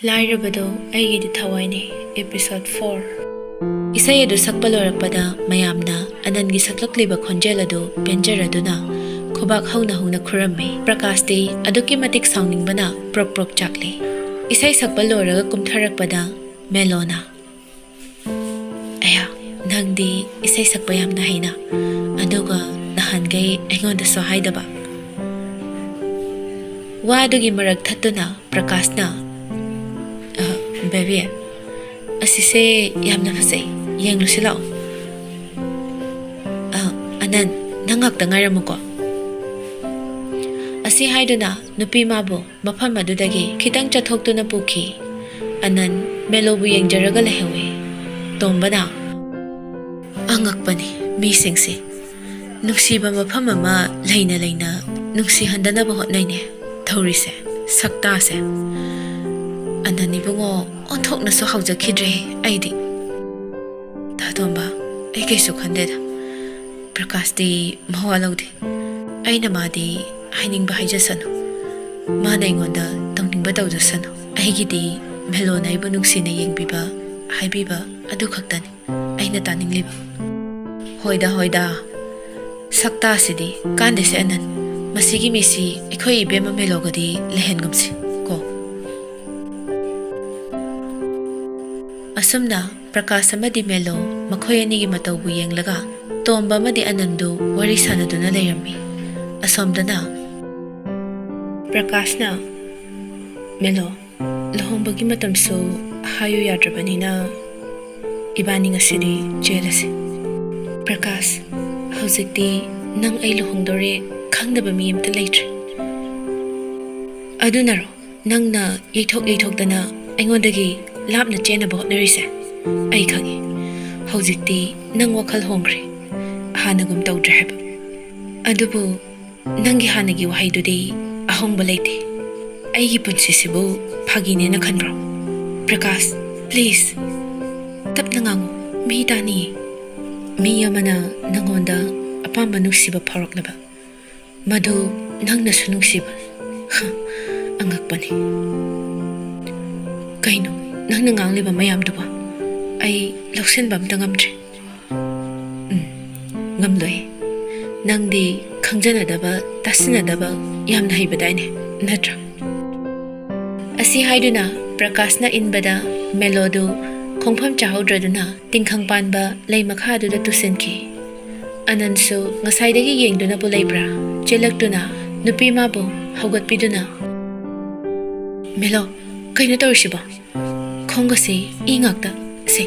Lairabado Eigidi Thawai Episode 4 Isai adu sakpa lorakpada mayamna anangi saklakliba khonjel adu penjaraduna khobak hauna khuramme prakasti aduki matik soundingbana prok chakle isai sakpa loraga kumtharakpada melona aya nangdi isai sakpa yamna haina aduga nahangai aingonda so haidaba wa adugi marak thatuna prakasna baby asise yamna fasai yang lusila anan nangak tangaramuko asi haiduna nupi mabu mafam adudagi khitang chathoktuna pukhi anan melobu yengjaraga lehewe tombana angakpani mi singsi nuksiba mafam ama leina nuksi handana ba hotnaine thaurise sakta se anani bungo onthokna so haujakidre aidi tatomba ai kaisu khandeda prakasti mawalaude aina madi hainingba haijasanu mana ingonda tongningba tawjasanu aigidi melona ibu nuksina yengbiba haibiba adu khaktani aina taningliba hoida sakta sidi kande se anan masigi misi ekhoi ibema melogadi lehengumsi ko asumna prakasa madi melo makhoi ani gi matawbu yenglaga tomba madi anandu wari sanaduna lerami asomdana prakasna melo lohombagi matamso hayu yadrabanina ibani ngasidi jelase prakas hojikti nang ai lohongdore khangdaba mi amta leitre adunaro nangna yeithok dana aingondagi lapna chena botnarise ai khangi hojikti nang wakhal hongre hanagum tawdre hab adubu nangi hanagi wahaidudi ahongba leite aigi punsi sibu phagine na khanbro prakas please tapna ngangu mi tani mi yamana nangonda apamba nuksiba pharaklaba madu nangna sunuksiba angakpani kaino nangna ngangliba mayamduba ai loksenba amta ngamdre ngamloi nangdi khangjanadaba tasinadaba yamna haibadaine natra asi haiduna prakasna inbada melodu khongpham chahodraduna tingkhang panba leimakha du tusenki anansu ngasaidagi yengduna buleibra chelaktuna nupi mabu hogatpiduna melo kaino tawsiba khongase ingakta se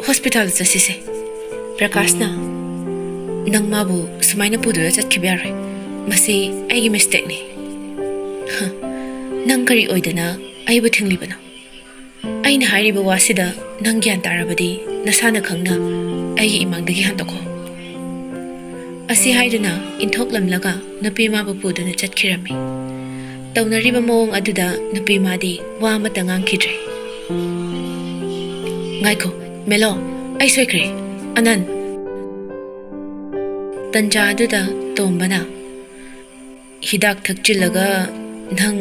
hospital jasise prakasna nang mabu sumaina pudura chatkhibare masi aigi mistake ni nang kari oidana aibu thinglibana aina hairiba wasida nang gyan tarabadi nasana khangna aigi imangdagi handako asi haiduna inthoklamlaga nupi mabu puduna chatkirami tawnariba mawong aduda nupi madi wa mata ngangkhidre ngaiko melo ai soikre anan tanja aduda tombana hidak thakchilaga nang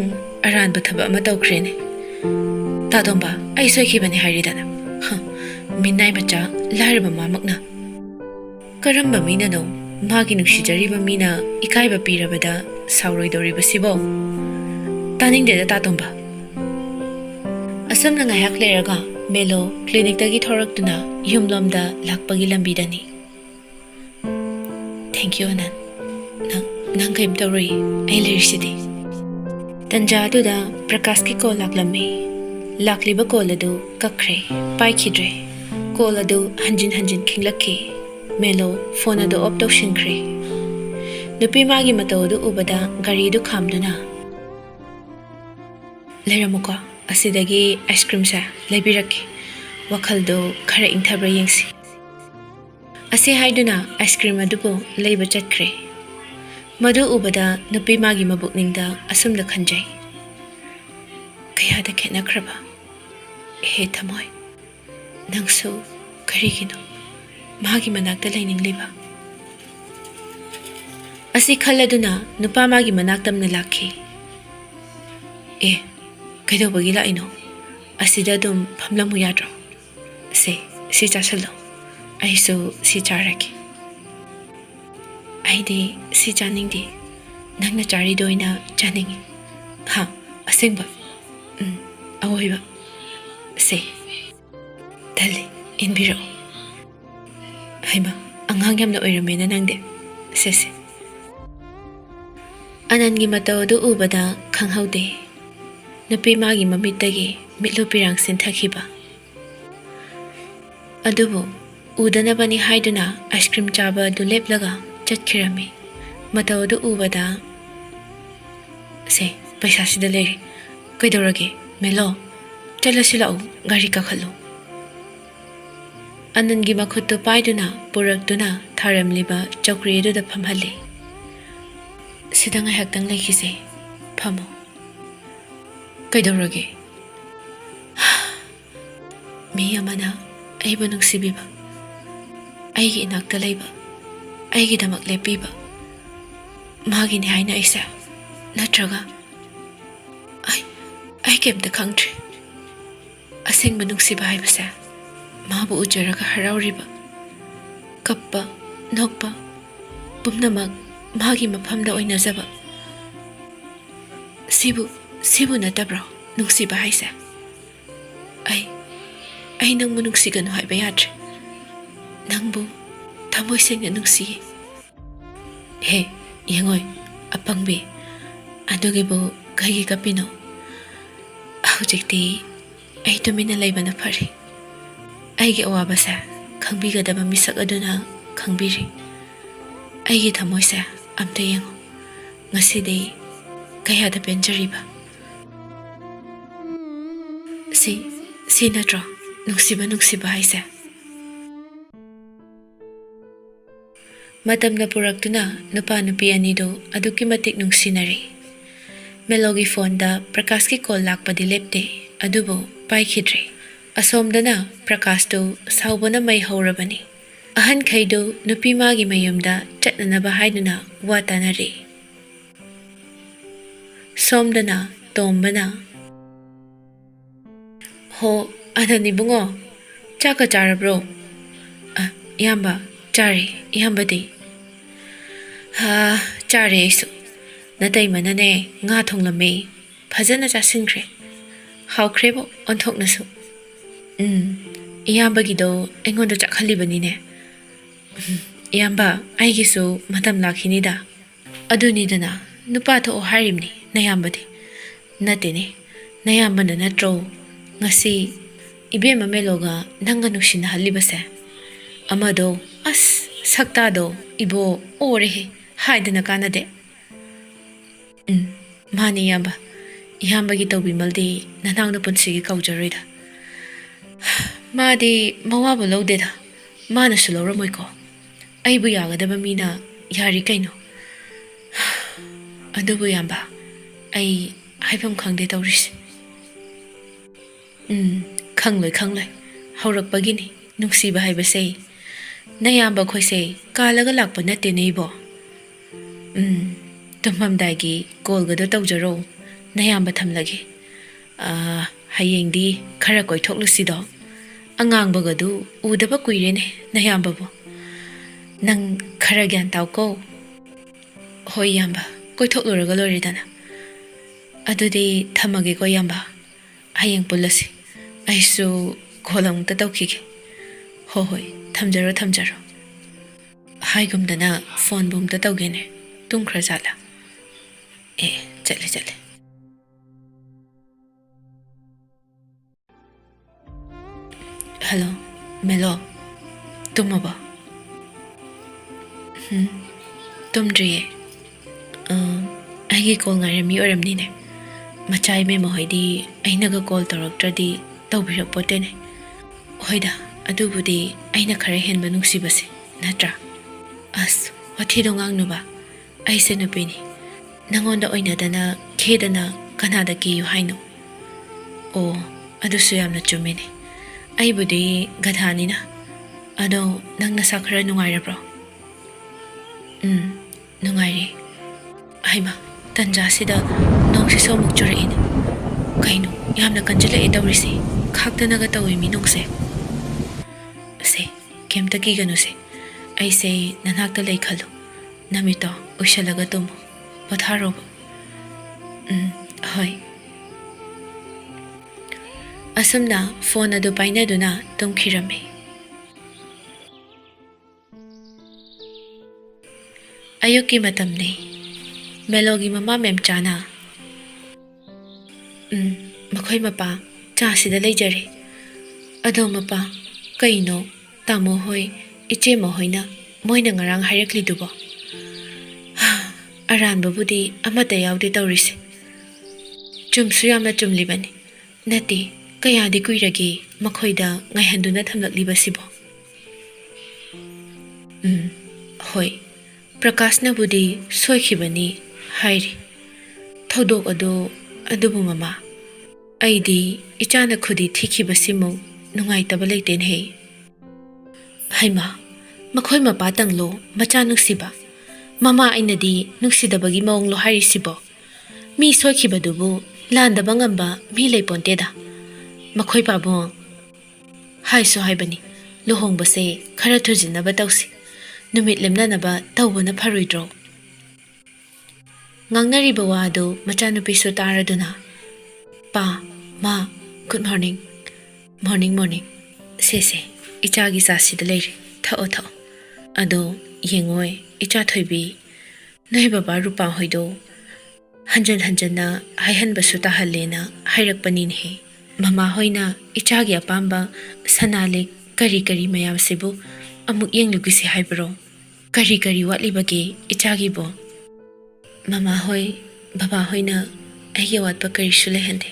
aranba thaba ama tawkrene tadomba ai soikibani hairidana minnai macha lairba mamakna karamba mina no magi nuksijariba mina ikaiba pirabada sauroidoriba sibo taningdeda tatomba asomna ngayak leraga melo clinic tagi thoraktuna yumlomda lakpagi lambidani thank you anan nang kaim tawri ai lerisidi tanja aduda prakas ki call laklami lakliba call adu kakre paikhidre call adu hanjin khinglakki melo phone adu off tawshinkre nupi magi matawdu ubada gari du khamduna leramuko asidagi ice cream sa lebirakki wakhaldo khara ingthabra yengsi asi haiduna ice cream adubu leiba chatkre madu ubada nupi magi mabukningda asumda khanjai kayada khenakraba he thamoy nangsu karigino magi manakta leiningliba asi khalladuna nupa magi manaktamna lakhi e kaido bagila ino asida dum phamlamu yadro se si chasalo aisu si charaki aidi si chaningdi nangna chari doina chaningi ha asengba awoiba se tali inbiro haima angang yamna oiramena nangde se anangi matawdu ubada khanghaude nupi magi mamitagi mitlu pirang sinthakiba adubu udanabani haiduna ice cream chaba du leplaga chatkirami matawdu ubada se paisa sida leri kaidorage melo chalasila gari kakhalu anangi makhuttu paiduna purakduna tharamliba chokri edu da phamhali sidang haktang lekhise phamo kaidorage mi amana aibu nungsibiba aigi inakta leiba aigi damak lepiba magi ni haina isa natraga ai kemta khangtri asing nungsiba haibasa mabu ujaraga harauriba kappa nokpa pumnamak magi maphamda oinazaba sibu natabro nungsiba haisa ai nangbu nungsigano haiba yadre nangbu thamoi sengna nungsi he yengoi apangbi adugibu kaigi kapino hujikti ai tumina leibana phari aigi awabasa khangbigadaba misak aduna khangbiri aigi thamoisa amta yengo ngasidi kayada penjariba si natro nungsiba haisa matamna puraktuna nupa nupi anido aduki matik nungsinari melogi fonda Prakash ki call lakpadi lepte adubo paikhidre asomdana Prakash do saubana mai haurabani ahan khaido nupi magi mayumda chatnanaba haiduna watanari somdana tombana ho anani bungo chaka charabro yamba chari yambadi ha chari isu natai manane nga thonglame phajana chasinkre hawkrebo onthoknasu yambagi do engonda chakhalibani ne yamba aigisu matam lakhini da aduni dana nupa tho harimni nayambadi natene nayambana natro ngasi ibe mameloga nanga nushina halibase amado as sakta do ibo ore haidana kanade mani yamba gi tobi maldi nanangna punsigi kaujaroida madi mawabu lodeda mana sulora moiko aibu yagadaba mina yari kaino adubu yamba ai haifam khangde tawris khangloi haurakpagini nungsiba haibase nayamba khoise kalaga lakpa natte neibo tumhamdagi kolgado tawjaro nayamba thamlage hayengdi khara koithoklusido angangbagadu udaba kuirene nayamba bo nang khara gyan tawko hoi yamba koithokluraga loridana adudi thamage ko yamba hayeng pulasi aisu kolam ta tawkige hoi thamjaro haigumdana phone bum ta tawgene tumkhra jala chale hello melo tumaba tumdriye aigi call ngarami oramnine machai me mohoidi ainaga call taraktradi tawbirak potene hoida adubudi aina khare henba nungsibase natra as wathi dongang nuba aise nupini nangonda oinadana khedana kanada ki yu haino o adusu yamna chumine aibudi gadhanina ado nangna sakhara nungairabro nungairi aima tanja sida nongsi somuk churain kaino ꯌꯥꯝꯅ ꯀꯟꯖꯤꯜꯂꯛꯑꯦ ꯇꯧꯔꯤꯁꯦ ꯈꯥꯛꯇꯅꯒ ꯇꯧꯋꯦ ꯃꯤꯅꯨꯡꯁꯦ ꯁꯦ ꯀꯩꯝꯇ ꯀꯤꯒꯅꯨꯁꯦ ꯑꯩꯁꯦ ꯅꯅꯥꯛꯇ ꯂꯩ ꯈꯜꯂꯨ ꯅꯃꯤꯠꯇꯣ ꯎꯏꯁꯜꯂꯒ Tamu ꯄꯣꯊꯥꯔꯣꯕ ꯍꯣꯏ ꯑꯁꯨꯝꯅ ꯐꯣꯟ ꯑꯗꯨ ꯄꯥꯏꯅꯗꯨꯅ ꯇꯨꯝꯈꯤꯔꯝꯃꯤ ꯑꯌꯨꯛꯀꯤ ꯃꯇꯝꯅꯤ ꯃꯦꯂꯣꯒꯤ ꯃꯃꯥ ꯃꯦꯝꯆꯥꯅ ꯃꯈꯣꯏ ꯃꯄꯥ ꯆꯥꯁꯤꯗ ꯂꯩꯖꯔꯦ ꯑꯗꯣ ꯃꯄꯥ ꯀꯩꯅꯣ ꯇꯥꯃꯣ ꯍꯣꯏ ꯏꯆꯦꯃ ꯍꯣꯏꯅ ꯃꯣꯏꯅ ꯉꯔꯥꯡ ꯍꯥꯏꯔꯛꯂꯤꯗꯨꯕꯣ ꯑꯔꯥꯟꯕꯕꯨꯗꯤ ꯑꯃꯠꯇ ꯌꯥꯎꯗꯦ ꯇꯧꯔꯤꯁꯦ ꯆꯨꯝꯁꯨ ꯌꯥꯝꯅ ꯆꯨꯝꯂꯤꯕꯅꯤ ꯅꯠꯇꯦ ꯀꯌꯥꯗꯤ ꯀꯨꯏꯔꯒꯦ ꯃꯈꯣꯏꯗ ꯉꯥꯏꯍꯟꯗꯨꯅ ꯊꯝꯂꯛꯂꯤꯕꯁꯤꯕꯣ ꯍꯣꯏ ꯄ꯭ꯔꯀꯥꯁꯅꯕꯨꯗꯤ ꯁꯣꯏꯈꯤꯕꯅꯤ ꯍꯥꯏꯔꯤ ꯊꯧꯗꯣꯛ ꯑꯗꯨꯕꯨ ꯃꯃꯥ ꯑꯩꯗꯤ ꯏꯆꯥꯅ ꯈꯨꯗꯤ ꯊꯤꯈꯤꯕꯁꯤꯃꯨꯛ ꯅꯨꯡꯉꯥꯏꯇꯕ ꯂꯩꯇꯦꯅꯦꯍꯦ ꯍꯩꯃꯥ ꯃꯈꯣꯏ ꯃꯄꯥꯇꯪꯂꯣ ꯃꯆꯥ ꯅꯨꯡꯁꯤꯕ ꯃꯃꯥ ꯑꯩꯅꯗꯤ ꯅꯨꯡꯁꯤꯗꯕꯒꯤ ꯃꯑꯣꯡꯂꯣ ꯍꯥꯏꯔꯤꯁꯤꯕꯣ ꯃꯤ ꯁꯣꯏꯈꯤꯕꯗꯨꯕꯨ ꯂꯥꯟꯗꯕ ꯉꯝꯕ ꯃꯤ ꯂꯩꯄꯣꯟꯇꯦꯗ ꯃꯈꯣꯏ ꯄꯥꯕꯨꯡ ꯍꯥꯏꯁꯨ ꯍꯥꯏꯕꯅꯤ ꯂꯨꯍꯣꯡꯕꯁꯦ ꯈꯔ ꯊꯨꯖꯤꯟꯅꯕ ꯇꯧꯁꯤ ꯅꯨꯃꯤꯠ ꯂꯦꯝꯅꯅꯕ ꯇꯧꯕꯅ ꯐꯔꯣꯏꯗ꯭ꯔꯣ ꯉꯥꯡꯅꯔꯤꯕ ꯋꯥ ꯑꯗꯨ ꯃꯆꯥꯅꯨꯄꯤꯁꯨ ꯇꯥꯔꯗꯨꯅ ꯄꯥ ꯃꯥ ꯒꯨꯗ ꯃꯣꯔꯅꯤꯡ ꯁꯦ ꯏꯆꯥꯒꯤ ꯆꯥꯁꯤꯗ ꯂꯩꯔꯦ ꯊꯛꯑꯣ ꯑꯗꯣ ꯌꯦꯡꯉꯣꯏ ꯏꯆꯥ ꯊꯣꯏꯕꯤ ꯅꯣꯏ ꯕꯕꯥ ꯔꯨꯄꯥ ꯍꯣꯏꯗꯣ ꯍꯟꯖꯟꯅ ꯍꯥꯏꯍꯟꯕꯁꯨ ꯇꯥꯍꯜꯂꯦꯅ ꯍꯥꯏꯔꯛꯄꯅꯤꯅꯦꯍꯦ ꯃꯃꯥ ꯍꯣꯏꯅ ꯏꯆꯥꯒꯤ ꯑꯄꯥꯝꯕ ꯁꯅꯥ ꯂꯤꯛ ꯀꯔꯤ ꯃꯌꯥꯝꯁꯤꯕꯨ ꯑꯃꯨꯛ ꯌꯦꯡꯂꯨꯒꯤꯁꯤ ꯍꯥꯏꯕ꯭ꯔꯣ ꯀꯔꯤ ꯋꯥꯠꯂꯤꯕꯒꯦ ꯏꯆꯥꯒꯤꯕꯣ ꯃꯃꯥ ꯍꯣꯏ ꯕꯕꯥ ꯍꯣꯏꯅ ꯑꯩꯒꯤ ꯑꯋꯥꯠꯄ ꯀꯔꯤꯁꯨ ꯂꯩꯍꯟꯗꯦ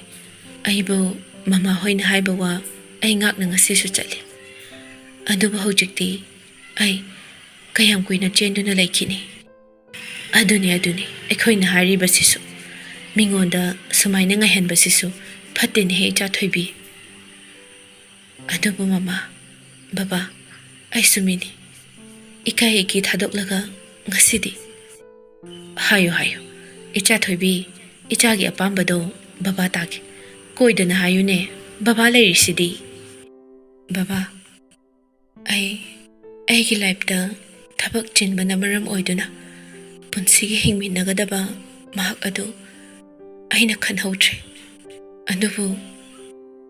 ꯑꯩꯕꯨ ꯃꯃꯥ ꯍꯣꯏꯅ ꯍꯥꯏꯕ ꯋꯥ ꯑꯩ ꯉꯥꯛꯅ ꯉꯁꯤꯁꯨ ꯆꯠꯂꯤ ꯑꯗꯨꯕꯨ ꯍꯧꯖꯤꯛꯇꯤ ꯑꯩ ꯀꯌꯥꯝ ꯀꯨꯏꯅ ꯆꯦꯟꯗꯨꯅ ꯂꯩꯈꯤꯅꯤ ꯑꯗꯨꯅꯤ ꯑꯩꯈꯣꯏꯅ ꯍꯥꯏꯔꯤꯕꯁꯤꯁꯨ ꯃꯤꯉꯣꯟꯗ ꯁꯨꯃꯥꯏꯅ ꯉꯥꯏꯍꯟꯕꯁꯤꯁꯨ ꯐꯠꯇꯦꯅꯦꯍꯦ ꯏꯆꯥ ꯊꯣꯏꯕꯤ ꯑꯗꯨꯕꯨ ꯃꯃꯥ ꯕꯕꯥ ꯑꯩꯁꯨ ꯃꯤꯅꯤ ꯏꯀꯥꯏ ꯊꯥꯗꯣꯛꯂꯒ ꯉꯁꯤꯗꯤ ꯍꯥꯏꯌꯨ ꯏꯆꯥ ꯊꯣꯏꯕꯤ ꯏꯆꯥꯒꯤ ꯑꯄꯥꯝꯕꯗꯣ ꯕꯕꯥ ꯇꯥꯒꯦ ꯀꯣꯏꯗꯅ ꯍꯥꯏꯌꯨꯅꯦ ꯕꯕꯥ ꯂꯩꯔꯤꯁꯤꯗꯤ ꯕꯕꯥ ꯑꯩꯒꯤ ꯂꯥꯏꯐꯇ ꯊꯕꯛ ꯆꯤꯟꯕꯅ ꯃꯔꯝ ꯑꯣꯏꯗꯨꯅ ꯄꯨꯟꯁꯤꯒꯤ ꯍꯤꯡꯃꯤꯟꯅꯒꯗꯕ ꯃꯍꯥꯛ ꯑꯗꯨ ꯑꯩꯅ ꯈꯟꯍꯧꯗ꯭ꯔꯦ ꯑꯗꯨꯕꯨ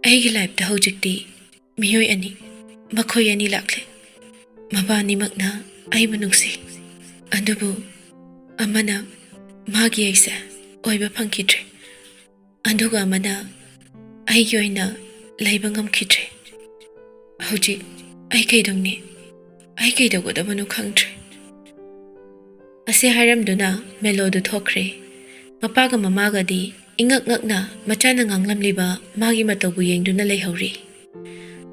ꯑꯩꯒꯤ ꯂꯥꯏꯐꯇ ꯍꯧꯖꯤꯛꯇꯤ ꯃꯤꯑꯣꯏ ꯑꯅꯤ ꯃꯈꯣꯏ ꯑꯅꯤ ꯂꯥꯛꯂꯦ ꯃꯕꯥꯅꯤꯃꯛꯅ ꯑꯩꯕꯨ ꯅꯨꯡꯁꯤ ꯑꯗꯨꯕꯨ ꯑꯃꯅ ꯃꯥꯒꯤ ꯑꯩꯁꯦ ꯑꯣꯏꯕ ꯐꯪꯈꯤꯗ꯭ꯔꯦ ꯑꯗꯨꯒ ꯑꯃꯅ ꯑꯩꯒꯤ ꯑꯣꯏꯅ ꯂꯩꯕ ꯉꯝꯈꯤꯗ꯭ꯔꯦ ꯍꯧꯖꯤꯛ ꯑꯩ ꯀꯩꯗꯧꯒꯗꯕꯅꯣ ꯈꯪꯗ꯭ꯔꯦ ꯑꯁꯤ ꯍꯥꯏꯔꯝꯗꯨꯅ ꯃꯦꯂꯣꯗꯨ ꯊꯣꯛꯈ꯭ꯔꯦ ꯃꯄꯥꯒ ꯃꯃꯥꯒꯗꯤ ꯏꯉꯛ ꯉꯛꯅ ꯃꯆꯥꯅ ꯉꯥꯡꯂꯝꯂꯤꯕ ꯃꯥꯒꯤ ꯃꯇꯧꯕꯨ ꯌꯦꯡꯗꯨꯅ ꯂꯩꯍꯧꯔꯤ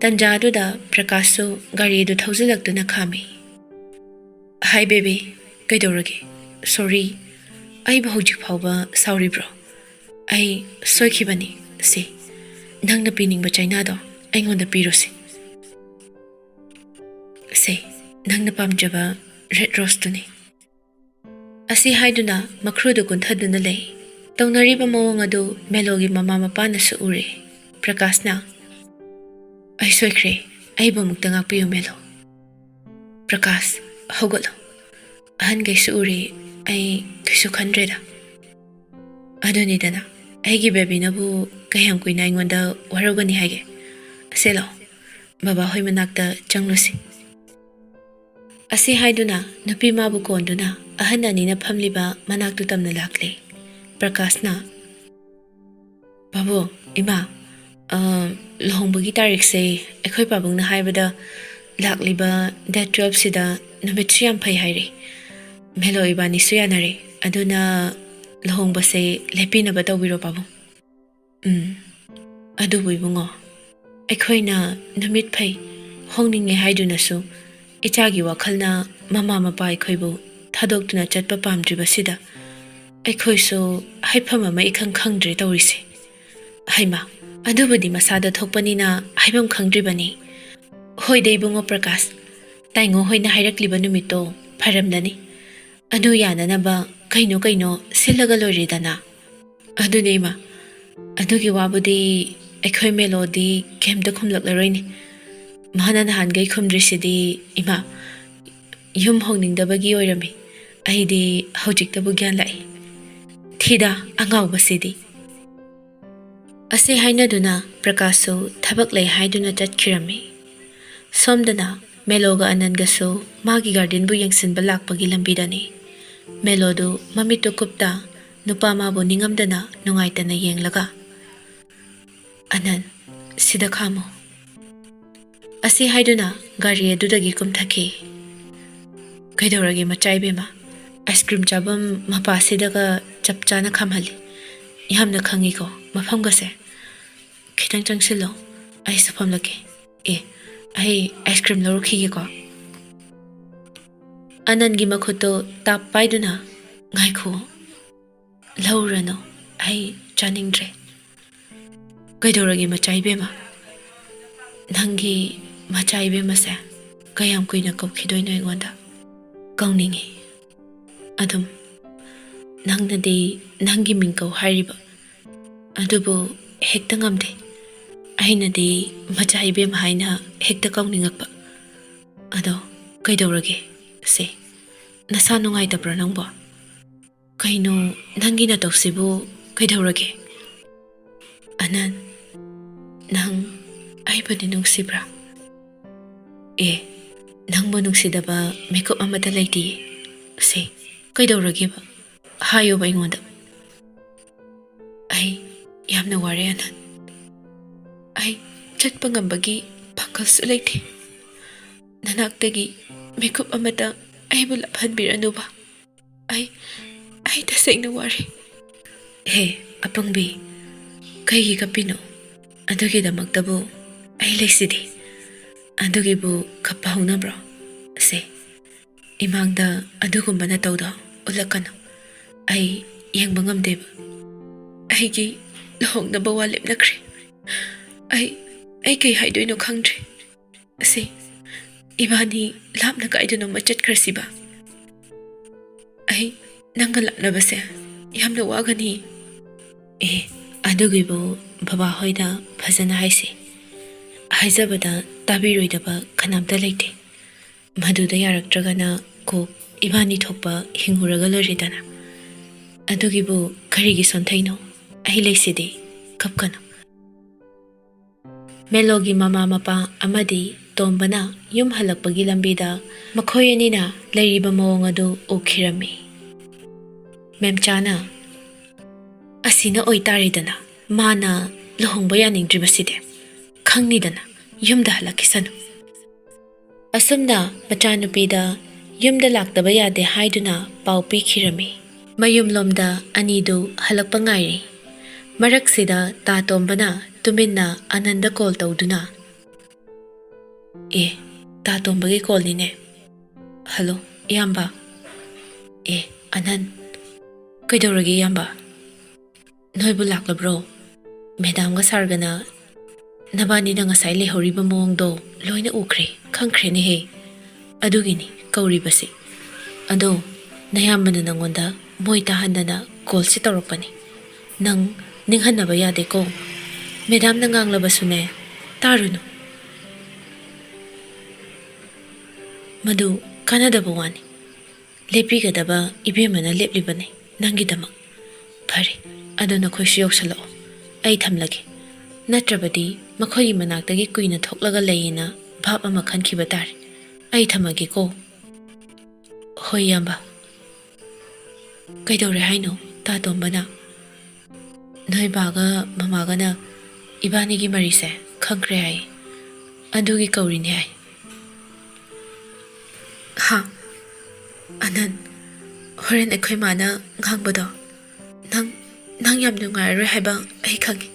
ꯇꯟꯖꯥ ꯑꯗꯨꯗ ꯄ꯭ꯔꯀꯥꯁꯁꯨ ꯒꯥꯔꯤ ꯑꯗꯨ ꯊꯧꯖꯤꯜꯂꯛꯇꯨꯅ ꯈꯥꯝꯃꯤ ꯍꯥꯏ ꯕꯦꯕꯤ ꯀꯩꯗꯧꯔꯒꯦ ꯁꯣꯔꯤ ꯑꯩꯕꯨ ꯍꯧꯖꯤꯛ ꯐꯥꯎꯕ ꯁꯥꯎꯔꯤꯕ꯭ꯔꯣ ꯑꯩ ꯁꯣꯏꯈꯤꯕꯅꯤ ꯁꯤ ꯅꯪꯅ ꯄꯤꯅꯤꯡꯕ ꯆꯩꯅꯥꯗꯣ ꯑꯩꯉꯣꯟꯗ ꯄꯤꯔꯨꯁꯤ ꯁꯦ ꯅꯪꯅ ꯄꯥꯝꯖꯕ ꯔꯦꯗ ꯔꯣꯁꯇꯨꯅꯤ ꯑꯁꯤ ꯍꯥꯏꯗꯨꯅ ꯃꯈ꯭ꯔꯨꯗꯨ ꯀꯨꯟꯊꯗꯨꯅ ꯂꯩ ꯇꯧꯅꯔꯤꯕ ꯃꯑꯣꯡ ꯑꯗꯨ ꯃꯦꯂꯣꯒꯤ ꯃꯃꯥ ꯃꯄꯥꯅꯁꯨ ꯎꯔꯦ ꯄ꯭ꯔꯀꯥꯁꯅ ꯑꯩ ꯁꯣꯏꯈ꯭ꯔꯦ ꯑꯩꯕꯨ ꯑꯃꯨꯛꯇ ꯉꯥꯛꯄꯤꯌꯨ ꯃꯦꯂꯣ ꯄ꯭ꯔꯀꯥꯁ ꯍꯧꯒꯠꯂꯣ ꯑꯍꯟꯈꯩꯁꯨ ꯎꯔꯦ ꯑꯩ ꯀꯩꯁꯨ ꯈꯟꯗ꯭ꯔꯦꯗ ꯑꯗꯨꯅꯤꯗꯅ ꯑꯩꯒꯤ ꯕꯦꯕꯤꯅꯕꯨ ꯀꯌꯥꯝ ꯀꯨꯏꯅ ꯑꯩꯉꯣꯟꯗ ꯋꯥꯔꯧꯒꯅꯤ ꯍꯥꯏꯒꯦ ꯑꯁꯦ ꯂꯥꯛꯑꯣ ꯕꯕꯥ ꯍꯣꯏ ꯃꯅꯥꯛꯇ ꯆꯪꯂꯨꯁꯤ ꯑꯁꯤ ꯍꯥꯏꯗꯨꯅ ꯅꯨꯄꯤ ꯃꯥꯕꯨ ꯀꯣꯟꯗꯨꯅ ꯑꯍꯟ ꯑꯅꯤꯅ ꯐꯝꯂꯤꯕ ꯃꯅꯥꯛꯇꯨ ꯇꯝꯅ ꯂꯥꯛꯂꯦ ꯄ꯭ꯔꯀꯥꯁꯅ ꯄꯥꯕꯨꯡ ꯏꯃꯥ ꯂꯨꯍꯣꯡꯕꯒꯤ ꯇꯥꯔꯤꯛꯁꯦ ꯑꯩꯈꯣꯏ ꯄꯥꯕꯨꯡꯅ ꯍꯥꯏꯕꯗ ꯂꯥꯛꯂꯤꯕ ꯗꯦꯠ 12ꯁꯤꯗ ꯅꯨꯃꯤꯠꯁꯨ ꯌꯥꯝ ꯐꯩ ꯍꯥꯏꯔꯦ ꯃꯦꯂꯣ ꯏꯕꯥꯅꯤꯁꯨ ꯌꯥꯅꯔꯦ ꯑꯗꯨꯅ ꯂꯨꯍꯣꯡꯕꯁꯦ ꯂꯦꯞꯄꯤꯅꯕ ꯇꯧꯕꯤꯔꯣ ꯄꯥꯕꯨꯡ ꯑꯗꯨꯕꯨ ꯏꯕꯨꯡꯉꯣ ꯑꯩꯈꯣꯏꯅ ꯅꯨꯃꯤꯠ ꯐꯩ ꯍꯣꯡꯅꯤꯡꯉꯦ ꯍꯥꯏꯗꯨꯅꯁꯨ ꯏꯆꯥꯒꯤ ꯋꯥꯈꯜꯅ ꯃꯃꯥ ꯃꯄꯥ ꯑꯩꯈꯣꯏꯕꯨ ꯊꯥꯗꯣꯛꯇꯨꯅ ꯆꯠꯄ ꯄꯥꯝꯗ꯭ꯔꯤꯕꯁꯤꯗ ꯑꯩꯈꯣꯏꯁꯨ ꯍꯥꯏꯐꯝ ꯑꯃ ꯏꯈꯪ ꯈꯪꯗ꯭ꯔꯦ ꯇꯧꯔꯤꯁꯦ ꯍꯩꯃꯥ ꯑꯗꯨꯕꯨꯗꯤ ꯃꯁꯥꯗ ꯊꯣꯛꯄꯅꯤꯅ ꯍꯥꯏꯐꯝ ꯈꯪꯗ꯭ꯔꯤꯕꯅꯤ ꯍꯣꯏꯗ ꯏꯕꯨꯡꯉꯣ ꯄ꯭ꯔꯀꯥꯁ ꯇꯥꯏꯉꯣ ꯍꯣꯏꯅ ꯍꯥꯏꯔꯛꯂꯤꯕ ꯅꯨꯃꯤꯠꯇꯣ ꯐꯔꯝꯂꯅꯤ ꯑꯗꯨ ꯌꯥꯅꯅꯕ ꯀꯩꯅꯣ ꯁꯤꯜꯂꯒ ꯂꯣꯏꯔꯦꯗꯅ ꯑꯗꯨꯅꯦ ꯏꯃꯥ ꯑꯗꯨꯒꯤ ꯋꯥꯕꯨꯗꯤ ꯑꯩꯈꯣꯏ ꯃꯦꯂꯣꯗꯤ ꯀꯩꯝꯇ ꯈꯨꯝꯂꯛꯂꯔꯣꯏꯅꯤ ꯃꯥꯅ ꯅꯍꯥꯟꯒꯩ ꯈꯨꯝꯗ꯭ꯔꯤꯁꯤꯗꯤ ꯏꯃꯥ ꯌꯨꯝ ꯍꯣꯡꯅꯤꯡꯗꯕꯒꯤ ꯑꯣꯏꯔꯝꯃꯤ ꯑꯩꯗꯤ ꯍꯧꯖꯤꯛꯇꯕꯨ ꯒ꯭ꯌꯥꯟ ꯂꯥꯛꯏ ꯊꯤꯗ ꯑꯉꯥꯎꯕꯁꯤꯗꯤ ꯑꯁꯤ ꯍꯥꯏꯅꯗꯨꯅ ꯄ꯭ꯔꯀꯥꯁꯁꯨ ꯊꯕꯛ ꯂꯩ ꯍꯥꯏꯗꯨꯅ ꯆꯠꯈꯤꯔꯝꯃꯤ ꯁꯣꯝꯗꯅ ꯃꯦꯂꯣꯒ ꯑꯅꯟꯒꯁꯨ ꯃꯥꯒꯤ ꯒꯥꯔꯗꯦꯟꯕꯨ ꯌꯦꯡꯁꯤꯟꯕ ꯂꯥꯛꯄꯒꯤ ꯂꯝꯕꯤꯗꯅꯤ ꯃꯦꯂꯣꯗꯨ ꯃꯃꯤꯠꯇꯨ ꯀꯨꯞꯇ ꯅꯨꯄꯥ ꯃꯥꯕꯨ ꯅꯤꯡꯉꯝꯗꯅ ꯅꯨꯡꯉꯥꯏꯇꯅ ꯌꯦꯡꯂꯒ ꯑꯅꯟ ꯁꯤꯗ ꯈꯥꯝꯃꯨ ꯑꯁꯤ ꯍꯥꯏꯗꯨꯅ ꯒꯥꯔꯤ ꯑꯗꯨꯗꯒꯤ ꯀꯨꯝꯊꯈꯤ ꯀꯩꯗꯧꯔꯒꯦ ꯃꯆꯥ ꯏꯕꯦꯝꯃ ꯑꯥꯏꯁꯀ꯭ꯔꯤꯝ ꯆꯥꯐꯝ ꯃꯄꯥꯁꯤꯗꯒ ꯆꯞ ꯆꯥꯅ ꯈꯥꯝꯍꯜꯂꯤ ꯌꯥꯝꯅ ꯈꯪꯉꯤꯀꯣ ꯃꯐꯝꯒꯁꯦ ꯈꯤꯇꯪ ꯆꯪꯁꯤꯜꯂꯣ ꯑꯩꯁꯨ ꯐꯝꯂꯛꯀꯦ ꯑꯩ ꯑꯥꯏꯁꯀ꯭ꯔꯤꯝ ꯂꯧꯔꯛꯈꯤꯒꯦꯀꯣ ꯑꯅꯟꯒꯤ ꯃꯈꯨꯠꯇꯣ ꯇꯥꯞ ꯄꯥꯏꯗꯨꯅ ꯉꯥꯏꯈꯣ ꯂꯧꯔꯅꯨ ꯑꯩ ꯆꯥꯅꯤꯡꯗ꯭ꯔꯦ ꯀꯩꯗꯧꯔꯒꯦ ꯃꯆꯥ ꯏꯕꯦꯝꯃ ꯅꯪꯒꯤ ꯃꯆꯥ ꯏꯕꯦꯝꯃꯁꯦ ꯀꯌꯥꯝ ꯀꯨꯏꯅ ꯀꯧꯈꯤꯗꯣꯏꯅꯣ ꯑꯩꯉꯣꯟꯗ ꯀꯧꯅꯤꯡꯉꯤ ꯑꯗꯨꯝ ꯅꯪꯅꯗꯤ ꯅꯪꯒꯤ ꯃꯤꯡꯀꯧ ꯍꯥꯏꯔꯤꯕ ꯑꯗꯨꯕꯨ ꯍꯦꯛꯇ ꯉꯝꯗꯦ ꯑꯩꯅꯗꯤ ꯃꯆꯥ ꯏꯕꯦꯝ ꯍꯥꯏꯅ ꯍꯦꯛꯇ ꯀꯧꯅꯤꯡꯉꯛꯄ ꯑꯗꯣ ꯀꯩꯗꯧꯔꯒꯦ ꯁꯦ ꯅꯁꯥ ꯅꯨꯡꯉꯥꯏꯇꯕ꯭ꯔꯣ ꯅꯪꯕꯣ ꯀꯩꯅꯣ ꯅꯪꯒꯤ ꯅꯇꯧꯁꯤꯕꯨ ꯀꯩꯗꯧꯔꯒꯦ ꯑꯅꯟ ꯅꯪ ꯑꯩꯕꯨꯗꯤ ꯅꯨꯡꯁꯤꯕ꯭ꯔꯥ ꯅꯪꯕꯨ ꯅꯨꯡꯁꯤꯗꯕ ꯃꯤꯀꯨꯞ ꯑꯃꯠꯇ ꯂꯩꯇꯤꯌꯦ ꯁꯦ ꯀꯩꯗꯧꯔꯒꯦꯕ ꯍꯥꯏꯌꯣꯕ ꯑꯩꯉꯣꯟꯗ ꯑꯩ ꯌꯥꯝꯅ ꯋꯥꯔꯦ ꯑꯅꯟ ꯑꯩ ꯆꯠꯄ ꯉꯝꯕꯒꯤ ꯄꯥꯡꯒꯜꯁꯨ ꯂꯩꯇꯦ ꯅꯅꯥꯛꯇꯒꯤ ꯃꯤꯀꯨꯞ ꯑꯃꯇ ꯑꯩꯕꯨ ꯂꯥꯞꯍꯟꯕꯤꯔꯅꯨꯕ ꯑꯩ ꯇꯁꯦꯡꯅ ꯋꯥꯔꯦ ꯑꯄꯪꯕꯤ ꯀꯩꯒꯤ ꯀꯞꯄꯤꯅꯣ ꯑꯗꯨꯒꯤꯗꯃꯛꯇꯕꯨ ꯑꯩ ꯂꯩꯁꯤꯗꯤ ꯑꯗꯨꯒꯤꯕꯨ ꯀꯞꯄ ꯍꯧꯅꯕ꯭ꯔꯣ ꯁꯦ ꯏꯃꯥꯡꯗ ꯑꯗꯨꯒꯨꯝꯕ ꯅꯇꯧꯗꯣ ꯎꯠꯂꯛꯀꯅꯨ ꯑꯩ ꯌꯦꯡꯕ ꯉꯝꯗꯦꯕ ꯑꯩꯒꯤ ꯂꯨꯍꯣꯡꯅꯕ ꯋꯥ ꯂꯦꯞꯅꯈ꯭ꯔꯦ ꯑꯩ ꯀꯩ ꯍꯥꯏꯗꯣꯏꯅꯣ ꯈꯪꯗ꯭ꯔꯦ ꯑꯁꯤ ꯏꯕꯥꯅꯤ ꯂꯥꯞꯅ ꯀꯥꯏꯗꯅꯣꯃ ꯆꯠꯈ꯭ꯔꯁꯤꯕ ꯑꯩ ꯅꯪꯒ ꯂꯥꯛꯅꯕꯁꯦ ꯌꯥꯝꯅ ꯋꯥꯒꯅꯤ ꯑꯗꯨꯒꯤꯕꯨ ꯕꯕꯥ ꯍꯣꯏꯗ ꯐꯖꯅ ꯍꯥꯏꯁꯤ ꯍꯥꯏꯖꯕꯗ ꯇꯥꯕꯤꯔꯣꯏꯗꯕ ꯀꯅꯥꯝꯇ ꯂꯩꯇꯦ ꯃꯗꯨꯗ ꯌꯥꯔꯛꯇ꯭ꯔꯒꯅ ꯀꯣꯛ ꯏꯕꯥꯅꯤ ꯊꯣꯛꯄ ꯍꯤꯡꯉꯨꯔꯒ ꯂꯣꯏꯔꯦꯗꯅ ꯑꯗꯨꯒꯤꯕꯨ ꯀꯔꯤꯒꯤ ꯁꯣꯟꯊꯩꯅꯣ ꯑꯩ ꯂꯩꯁꯤꯗꯤ ꯀꯞꯀꯅꯨ ꯃꯦꯂꯣꯒꯤ ꯃꯃꯥ ꯃꯄꯥ ꯑꯃꯗꯤ ꯇꯣꯝꯕꯅ ꯌꯨꯝ ꯍꯜꯂꯛꯄꯒꯤ ꯂꯝꯕꯤꯗ ꯃꯈꯣꯏ ꯑꯅꯤꯅ ꯂꯩꯔꯤꯕ ꯃꯑꯣꯡ ꯑꯗꯨ ꯎꯈꯤꯔꯝꯃꯤ ꯃꯦꯝꯆꯥꯅ ꯑꯁꯤꯅ ꯑꯣꯏꯇꯥꯔꯦꯗꯅ ꯃꯥꯅ ꯂꯨꯍꯣꯡꯕ ꯌꯥꯅꯤꯡꯗ꯭ꯔꯤꯕꯁꯤꯗꯤ ꯈꯪꯅꯤꯗꯅ ꯌꯨꯝꯗ ꯍꯜꯂꯛꯈꯤꯁꯅꯨ ꯑꯁꯨꯝꯅ ꯃꯆꯥꯅꯨꯄꯤꯗ ꯌꯨꯝꯗ ꯂꯥꯛꯇꯕ ꯌꯥꯗꯦ ꯍꯥꯏꯗꯨꯅ ꯄꯥꯎ ꯄꯤꯈꯤꯔꯝꯃꯤ ꯃꯌꯨꯝꯂꯣꯝꯗ ꯑꯅꯤꯗꯨ ꯍꯜꯂꯛꯄ ꯉꯥꯏꯔꯤ ꯃꯔꯛꯁꯤꯗ ꯇꯥ ꯇꯣꯝꯕꯅ ꯇꯨꯃꯤꯟꯅ ꯑꯅꯟꯗ ꯀꯣꯜ ꯇꯧꯗꯨꯅ ꯇꯥ ꯇꯣꯝꯕꯒꯤ ꯀꯣꯜꯅꯤꯅꯦ ꯍꯜꯂꯣ ꯏꯌꯥꯝꯕ ꯑꯅꯟ ꯀꯩꯗꯧꯔꯒꯦ ꯏꯌꯥꯝꯕ ꯅꯣꯏꯕꯨ ꯂꯥꯛꯂꯕ꯭ꯔꯣ ꯃꯦꯗꯥꯝꯒ ꯁꯥꯔꯒꯅ ꯅꯕꯥꯅꯤꯅ ꯉꯁꯥꯏ ꯂꯩꯍꯧꯔꯤꯕ ꯃꯑꯣꯡꯗꯣ ꯂꯣꯏꯅ ꯎꯈ꯭ꯔꯦ ꯈꯪꯈ꯭ꯔꯦꯅꯦꯍꯦ ꯑꯗꯨꯒꯤꯅꯤ ꯀꯧꯔꯤꯕꯁꯤ ꯑꯗꯣ ꯅꯌꯥꯝꯕꯅ ꯅꯪꯉꯣꯟꯗ ꯃꯣꯏ ꯇꯥꯍꯟꯗꯅ ꯀꯣꯜꯁꯤ ꯇꯧꯔꯛꯄꯅꯤ ꯅꯪ ꯅꯤꯡꯍꯟꯅꯕ ꯌꯥꯗꯦꯀꯣ ꯃꯦꯗꯥꯝꯅ ꯉꯥꯡꯂꯕꯁꯨꯅꯦ ꯇꯥꯔꯨꯅꯨ ꯃꯗꯨ ꯀꯥꯟꯅꯗꯕ ꯋꯥꯅꯤ ꯂꯦꯞꯄꯤꯒꯗꯕ ꯏꯕꯦꯝꯃꯅ ꯂꯦꯞꯂꯤꯕꯅꯤ ꯅꯪꯒꯤꯗꯃꯛ ꯐꯔꯦ ꯑꯗꯣ ꯅꯈꯣꯏꯁꯨ ꯌꯧꯁꯜꯂꯛꯑꯣ ꯑꯩ ꯊꯝꯂꯒꯦ ꯅꯠꯇ꯭ꯔꯕꯗꯤ ꯃꯈꯣꯏꯒꯤ ꯃꯅꯥꯛꯇꯒꯤ ꯀꯨꯏꯅ ꯊꯣꯛꯂꯒ ꯂꯩꯌꯦꯅ ꯚꯥꯞ ꯑꯃ ꯈꯟꯈꯤꯕ ꯇꯥꯔꯦ ꯑꯩ ꯊꯝꯃꯒꯦꯀꯣ ꯍꯣꯏ ꯏꯌꯥꯝꯕ ꯀꯩꯗꯧꯔꯦ ꯍꯥꯏꯅꯣ ꯇꯥ ꯇꯣꯝꯕꯅ ꯅꯣꯏ ꯕꯥꯒ ꯃꯃꯥꯒꯅ ꯏꯕꯥꯅꯤꯒꯤ ꯃꯔꯤꯁꯦ ꯈꯪꯈ꯭ꯔꯦ ꯍꯥꯏ ꯑꯗꯨꯒꯤ ꯀꯧꯔꯤꯅꯦ ꯍꯥꯏ ꯑꯅꯟ ꯍꯣꯔꯦꯟ ꯑꯩꯈꯣꯏ ꯃꯥꯅ ꯉꯥꯡꯕꯗꯣ ꯅꯪ ꯌꯥꯝ ꯅꯨꯡꯉꯥꯏꯔꯔꯣꯏ ꯍꯥꯏꯕ ꯑꯩ ꯈꯪꯉꯤ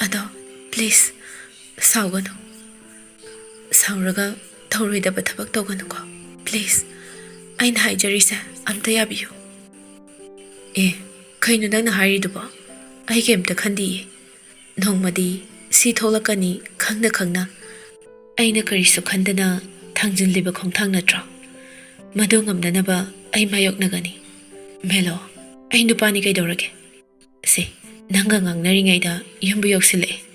ꯑꯗꯣ ꯄ꯭ꯂꯤꯖ ꯁꯥꯎꯒꯅꯨ ꯁꯥꯎꯔꯒ ꯇꯧꯔꯣꯏꯗꯕ ꯊꯕꯛ ꯇꯧꯒꯅꯨꯀꯣ ꯄ꯭ꯂꯤꯖ ꯑꯩꯅ ꯍꯥꯏꯖꯔꯤꯁꯦ ꯑꯝꯇ ꯌꯥꯕꯤꯌꯨ ꯀꯩꯅꯣ ꯅꯪꯅ ꯍꯥꯏꯔꯤꯗꯨꯕꯣ ꯑꯩ ꯀꯩꯝꯇ ꯈꯟꯗꯤꯌꯦ ꯅꯣꯡꯃꯗꯤ ꯁꯤ ꯊꯣꯛꯂꯛꯀꯅꯤ ꯈꯪꯅ ꯈꯪꯅ ꯑꯩꯅ ꯀꯔꯤꯁꯨ ꯈꯟꯗꯅ ꯊꯥꯡꯖꯤꯜꯂꯤꯕ ꯈꯣꯡꯊꯥꯡ ꯅꯠꯇ꯭ꯔꯣ ꯃꯗꯨ ꯉꯝꯅꯅꯕ ꯑꯩ ꯃꯥꯌꯣꯛꯅꯒꯅꯤ ꯃꯦꯂꯣ ꯑꯩ ꯅꯨꯄꯥꯅꯤ ꯀꯩꯗꯧꯔꯒꯦ ꯁꯤ ꯅꯪꯒ ꯉꯥꯡꯅꯔꯤꯉꯩꯗ ꯌꯨꯝꯕꯨ ꯌꯧꯁꯤꯜꯂꯛꯑꯦ